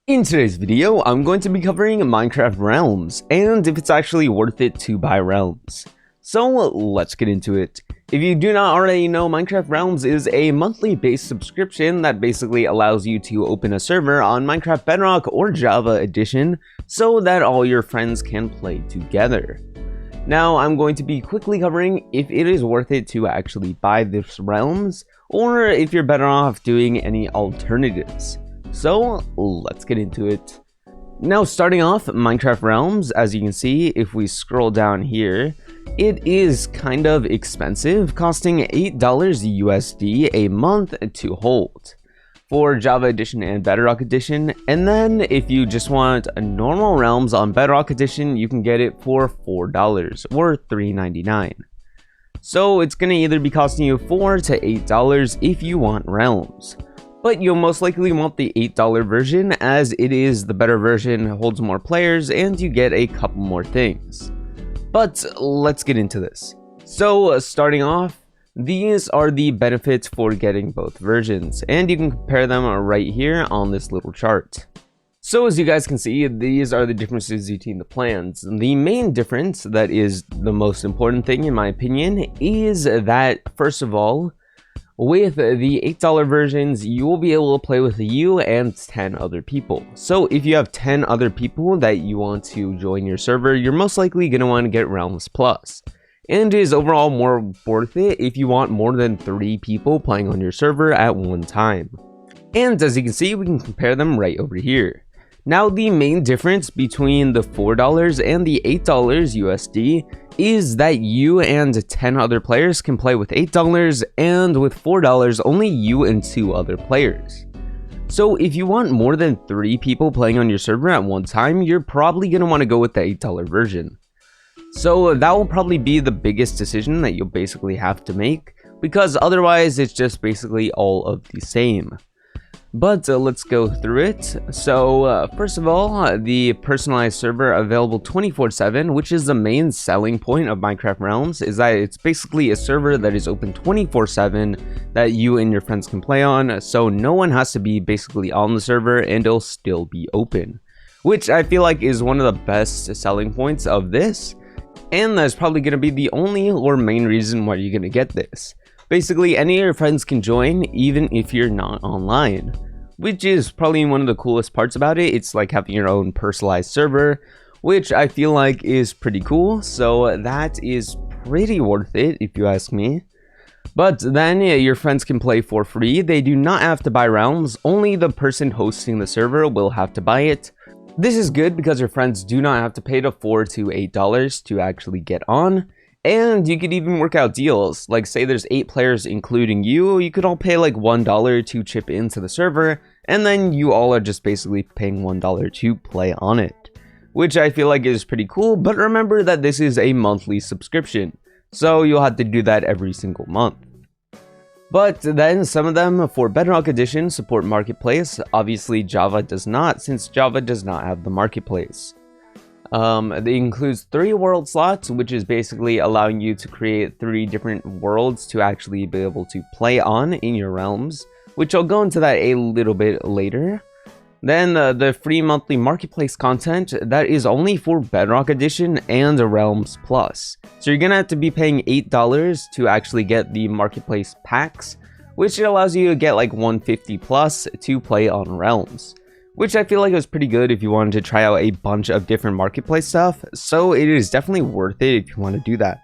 In today's video, I'm going to be covering Minecraft Realms, and if it's actually worth it to buy Realms. So let's get into it. If you do not already know, Minecraft Realms is a monthly based subscription that basically allows you to open a server on Minecraft Bedrock or Java Edition so that all your friends can play together. Now, I'm going to be quickly covering if it is worth it to actually buy this Realms, or if you're better off doing any alternatives. So let's get into it. Now, starting off, Minecraft Realms, as you can see, if we scroll down here, it is kind of expensive, costing $8 USD a month to hold for Java Edition and Bedrock Edition. And then if you just want a normal Realms on Bedrock Edition, you can get it for $4 or $3.99. So it's going to either be costing you $4 to $8 if you want Realms. But you'll most likely want the $8 version, as it is the better version, holds more players, and you get a couple more things. But let's get into this. So starting off, these are the benefits for getting both versions, and you can compare them right here on this little chart. So as you guys can see, these are the differences between the plans. The main difference, that is the most important thing in my opinion, is that first of all, with the $8 versions, you will be able to play with you and 10 other people. So if you have 10 other people that you want to join your server, you're most likely going to want to get Realms Plus. And it is overall more worth it if you want more than 3 people playing on your server at one time. And as you can see, we can compare them right over here. Now, the main difference between the $4 and the $8 USD is that you and 10 other players can play with $8, and with $4 only you and 2 other players. So if you want more than 3 people playing on your server at one time, you're probably going to want to go with the $8 version. So that will probably be the biggest decision that you'll basically have to make, because otherwise it's just basically all of the same. But let's go through it. So first of all, the personalized server available 24/7, which is the main selling point of Minecraft Realms, is that it's basically a server that is open 24/7 that you and your friends can play on, so no one has to be basically on the server and it'll still be open, which I feel like is one of the best selling points of this, and that's probably going to be the only or main reason why you're going to get this. Basically, any of your friends can join even if you're not online, which is probably one of the coolest parts about it. It's like having your own personalized server, which I feel like is pretty cool, so that is pretty worth it if you ask me. But then your friends can play for free. They do not have to buy Realms, only the person hosting the server will have to buy it. This is good because your friends do not have to pay the $4 to $8 to actually get on. And you could even work out deals, like say there's 8 players including you, you could all pay like $1 to chip into the server, and then you all are just basically paying $1 to play on it, which I feel like is pretty cool. But remember that this is a monthly subscription, so you'll have to do that every single month. But then some of them for Bedrock Edition support Marketplace. Obviously Java does not, since Java does not have the Marketplace. It includes 3 world slots, which is basically allowing you to create 3 different worlds to actually be able to play on in your Realms, which I'll go into that a little bit later. Then the free monthly marketplace content, that is only for Bedrock Edition and Realms Plus. So you're gonna have to be paying $8 to actually get the marketplace packs, which allows you to get like 150 plus to play on Realms, which I feel like was pretty good if you wanted to try out a bunch of different marketplace stuff, so it is definitely worth it if you want to do that.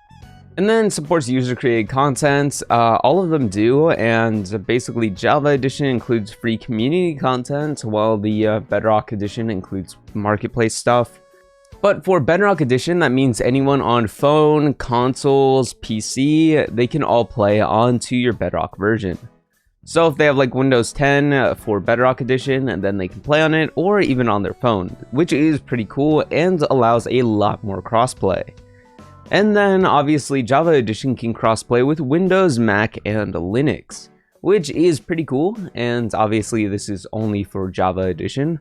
And then supports user-created content, all of them do, and basically Java Edition includes free community content, while the Bedrock Edition includes marketplace stuff. But for Bedrock Edition, that means anyone on phone, consoles, PC, they can all play onto your Bedrock version. So if they have like Windows 10 for Bedrock Edition, and then they can play on it, or even on their phone, which is pretty cool and allows a lot more crossplay. And then obviously Java Edition can crossplay with Windows, Mac, and Linux, which is pretty cool, and obviously this is only for Java Edition.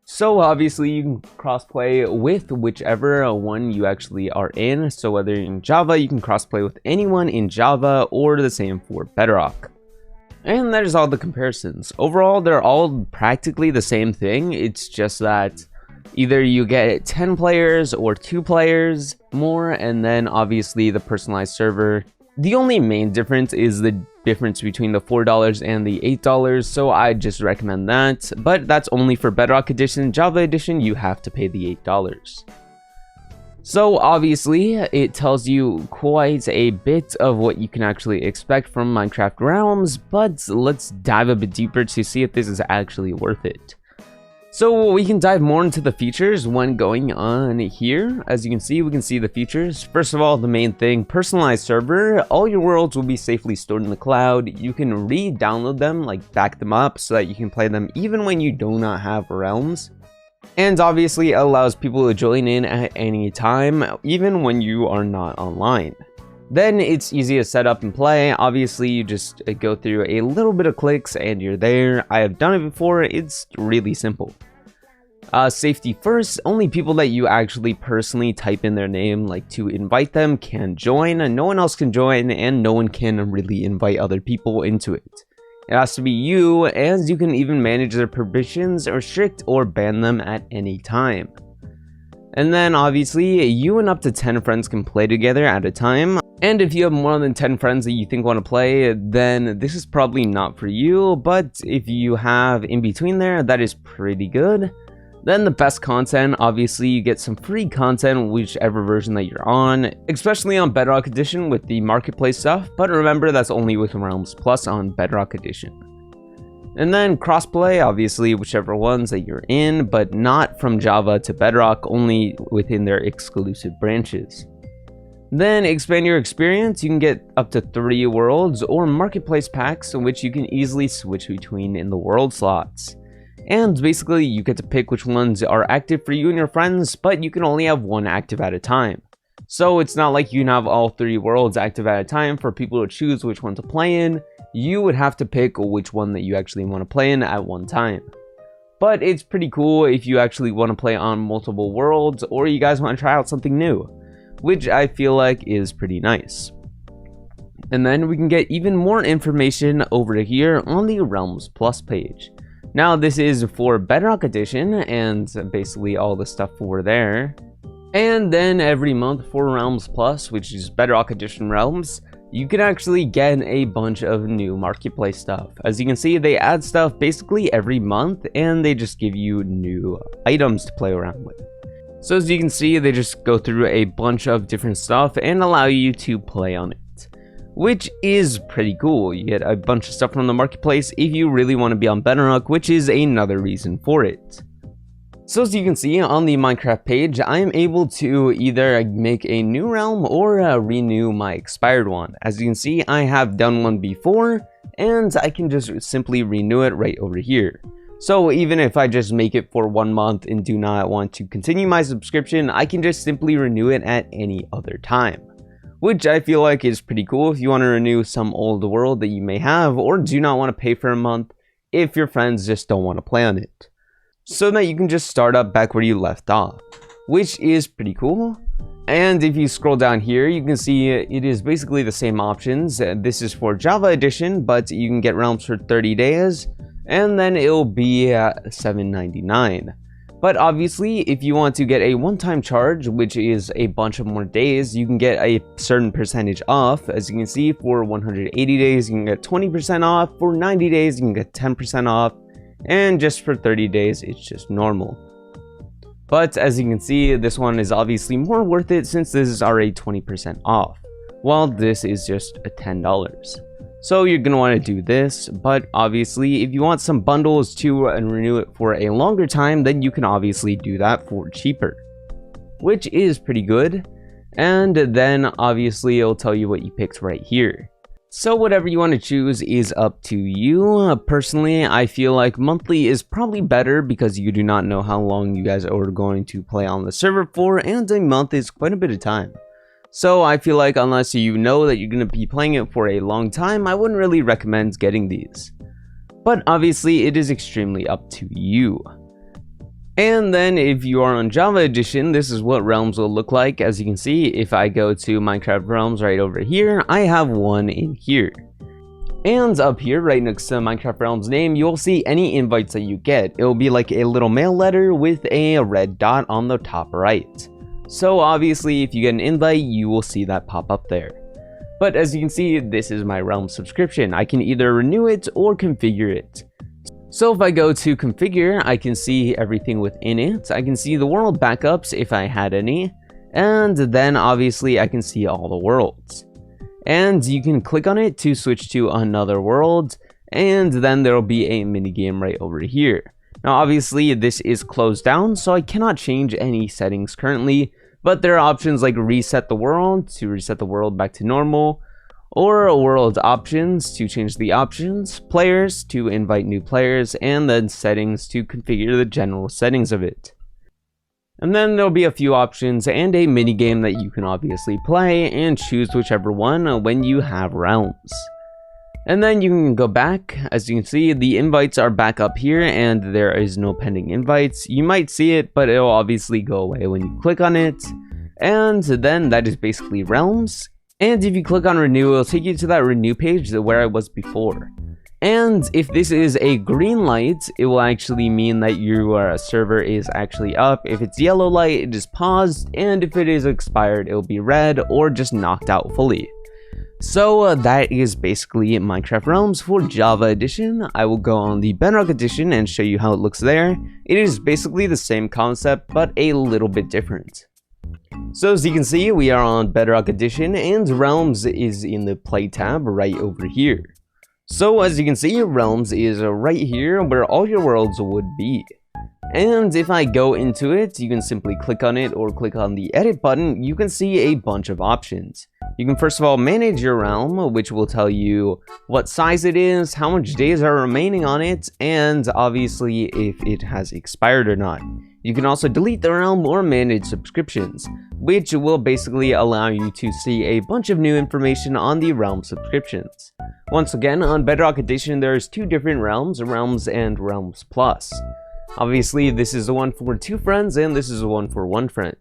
So obviously you can crossplay with whichever one you actually are in, so whether you're in Java, you can crossplay with anyone in Java, or the same for Bedrock. And that is all the comparisons. Overall, they're all practically the same thing. It's just that either you get 10 players or 2 players more, and then obviously the personalized server. The only main difference is the difference between the $4 and the $8, so I just recommend that. But that's only for Bedrock Edition. Java Edition, you have to pay the $8. So obviously, it tells you quite a bit of what you can actually expect from Minecraft Realms, but let's dive a bit deeper to see if this is actually worth it. So we can dive more into the features when going on here. As you can see the features. First of all, the main thing, personalized server. All your worlds will be safely stored in the cloud. You can re-download them, like back them up, so that you can play them even when you do not have realms. And obviously it allows people to join in at any time, even when you are not online. Then it's easy to set up and play. Obviously you just go through a little bit of clicks and you're there. I have done it before. It's really simple. Safety first, only people that you actually personally type in their name, like to invite them, can join. No one else can join, and no one can really invite other people into it. It has to be you, and you can even manage their permissions, restrict or ban them at any time. And then obviously you and up to 10 friends can play together at a time. And if you have more than 10 friends that you think want to play, then this is probably not for you. But if you have in between there, that is pretty good. Then the best content, obviously you get some free content whichever version that you're on, especially on Bedrock Edition with the marketplace stuff, but remember that's only with Realms Plus on Bedrock Edition. And then crossplay, obviously whichever ones that you're in, but not from Java to Bedrock, only within their exclusive branches. Then expand your experience, you can get up to 3 worlds or marketplace packs in which you can easily switch between in the world slots. And basically you get to pick which ones are active for you and your friends, but you can only have 1 active at a time. So it's not like you can have all 3 worlds active at a time for people to choose which one to play in. You would have to pick which one that you actually want to play in at one time. But it's pretty cool if you actually want to play on multiple worlds, or you guys want to try out something new, which I feel like is pretty nice. And then we can get even more information over here on the Realms Plus page. Now this is for Bedrock Edition and basically all the stuff for there. And then every month for Realms Plus, which is Bedrock Edition Realms, you can actually get a bunch of new marketplace stuff. As you can see, they add stuff basically every month and they just give you new items to play around with. So as you can see, they just go through a bunch of different stuff and allow you to play on it, which is pretty cool. You get a bunch of stuff from the marketplace if you really want to be on Bedrock, which is another reason for it. So as you can see on the Minecraft page, I am able to either make a new realm or renew my expired one. As you can see, I have done one before and I can just simply renew it right over here. So even if I just make it for 1 month and do not want to continue my subscription, I can just simply renew it at any other time, which I feel like is pretty cool if you want to renew some old world that you may have or do not want to pay for a month if your friends just don't want to play on it, so that you can just start up back where you left off, which is pretty cool. And if you scroll down here, you can see it is basically the same options. This is for Java Edition, but you can get realms for 30 days and then it'll be $7.99. But obviously, if you want to get a one-time charge, which is a bunch of more days, you can get a certain percentage off. As you can see, for 180 days, you can get 20% off. For 90 days, you can get 10% off. And just for 30 days, it's just normal. But as you can see, this one is obviously more worth it since this is already 20% off, while this is just $10. So you're going to want to do this, but obviously if you want some bundles to renew it for a longer time, then you can obviously do that for cheaper, which is pretty good. And then obviously it'll tell you what you picked right here. So whatever you want to choose is up to you. Personally, I feel like monthly is probably better because you do not know how long you guys are going to play on the server for, and a month is quite a bit of time. So I feel like unless you know that you're going to be playing it for a long time, I wouldn't really recommend getting these. But obviously it is extremely up to you. And then if you are on Java Edition, this is what realms will look like. As you can see, if I go to Minecraft Realms right over here, I have one in here. And up here, right next to Minecraft Realms name, you'll see any invites that you get. It'll be like a little mail letter with a red dot on the top right. So obviously, if you get an invite, you will see that pop up there. But as you can see, this is my Realm subscription. I can either renew it or configure it. So if I go to configure, I can see everything within it. I can see the world backups if I had any. And then obviously I can see all the worlds. And you can click on it to switch to another world. And then there will be a minigame right over here. Now obviously this is closed down, so I cannot change any settings currently. But there are options like reset the world to reset the world back to normal, or world options to change the options, players to invite new players, and then settings to configure the general settings of it. And then there'll be a few options and a minigame that you can obviously play and choose whichever one when you have realms. And then you can go back. As you can see, the invites are back up here and there is no pending invites. You might see it, but it'll obviously go away when you click on it. And then that is basically realms. And if you click on renew, it'll take you to that renew page where I was before. And if this is a green light, it will actually mean that your server is actually up. If it's yellow light, it is paused. And if it is expired, it will be red or just knocked out fully. So that is basically Minecraft Realms for Java Edition. I will go on the Bedrock Edition and show you how it looks there. It is basically the same concept, but a little bit different. So as you can see, we are on Bedrock Edition and Realms is in the Play tab right over here. So as you can see, Realms is right here where all your worlds would be. And if I go into it, you can simply click on it or click on the edit button. You can see a bunch of options. You can first of all manage your realm, which will tell you what size it is, how much days are remaining on it, and obviously if it has expired or not. You can also delete the realm or manage subscriptions, which will basically allow you to see a bunch of new information on the realm subscriptions. Once again, on Bedrock Edition, there's two different realms, Realms and Realms Plus. Obviously, this is the one for 2 friends and this is the one for 1 friend.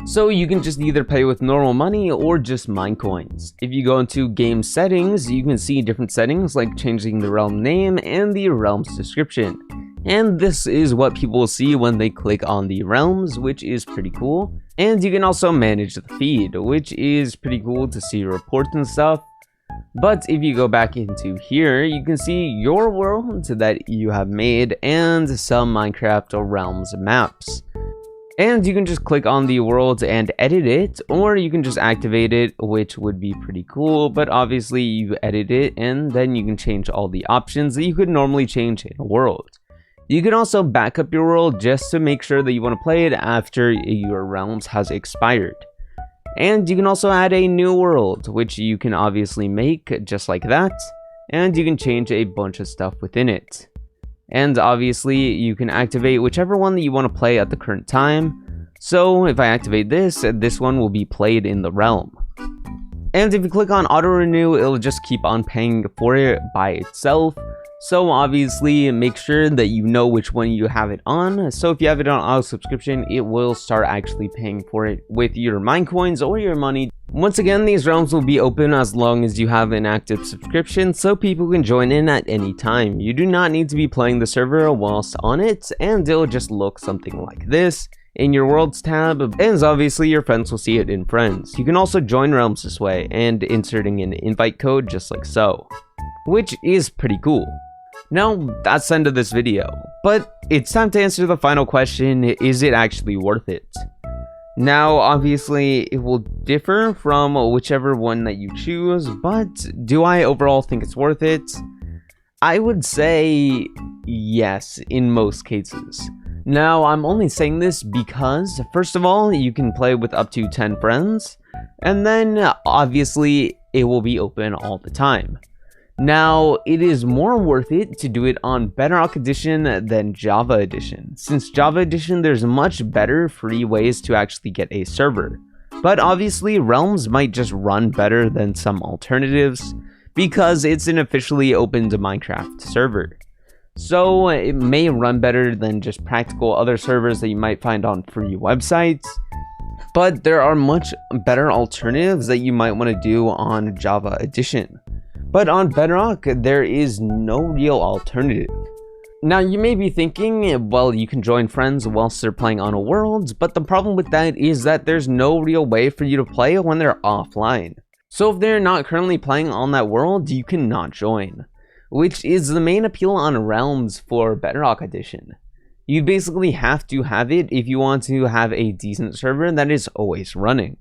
So you can just either pay with normal money or just mine coins. If you go into game settings, you can see different settings like changing the realm name and the realm's description. And this is what people will see when they click on the realms, which is pretty cool. And you can also manage the feed, which is pretty cool to see reports and stuff. But if you go back into here, you can see your world that you have made and some Minecraft or Realms maps. And you can just click on the world and edit it, or you can just activate it, which would be pretty cool. But obviously you edit it and then you can change all the options that you could normally change in a world. You can also back up your world just to make sure that you want to play it after your Realms has expired. And you can also add a new world, which you can obviously make just like that. And you can change a bunch of stuff within it. And obviously you can activate whichever one that you want to play at the current time. So if I activate this, this one will be played in the realm. And if you click on auto renew, it'll just keep on paying for it by itself. So obviously make sure that you know which one you have it on. So if you have it on auto subscription, it will start actually paying for it with your mine coins or your money. Once again, these realms will be open as long as you have an active subscription, so people can join in at any time. You do not need to be playing the server whilst on it, and it'll just look something like this in your worlds tab, and obviously your friends will see it in friends. You can also join realms this way and inserting an invite code just like so, which is pretty cool. Now, that's the end of this video, but it's time to answer the final question: is it actually worth it? Now, obviously, it will differ from whichever one that you choose, but do I overall think it's worth it? I would say yes, in most cases. Now, I'm only saying this because, first of all, you can play with up to 10 friends, and then, obviously, it will be open all the time. Now, it is more worth it to do it on Bedrock Edition than Java Edition. Since Java Edition, there's much better free ways to actually get a server. But obviously, Realms might just run better than some alternatives because it's an officially opened Minecraft server. So it may run better than just practical other servers that you might find on free websites. But there are much better alternatives that you might want to do on Java Edition. But on Bedrock, there is no real alternative. Now you may be thinking, well, you can join friends whilst they're playing on a world, but the problem with that is that there's no real way for you to play when they're offline. So if they're not currently playing on that world, you cannot join, which is the main appeal on Realms for Bedrock Edition. You basically have to have it if you want to have a decent server that is always running.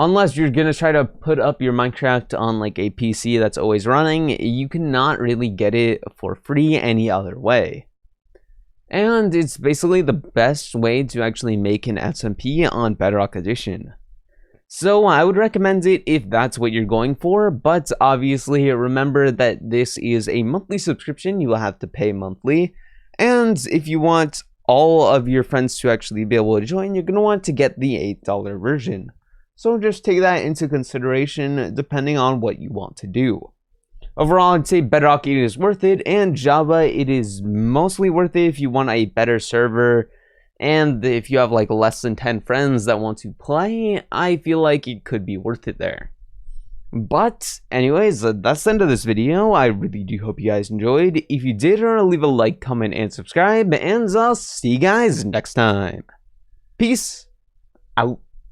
Unless you're gonna try to put up your Minecraft on like a PC that's always running, you cannot really get it for free any other way. And it's basically the best way to actually make an SMP on Bedrock Edition. So I would recommend it if that's what you're going for, but obviously remember that this is a monthly subscription. You will have to pay monthly, and if you want all of your friends to actually be able to join, you're gonna want to get the $8 version. So just take that into consideration depending on what you want to do. Overall, I'd say Bedrock it is worth it, and Java it is mostly worth it if you want a better server, and if you have like less than 10 friends that want to play, I feel like it could be worth it there. But anyways, that's the end of this video. I really do hope you guys enjoyed. If you did, leave a like, comment, and subscribe, and I'll see you guys next time. Peace out.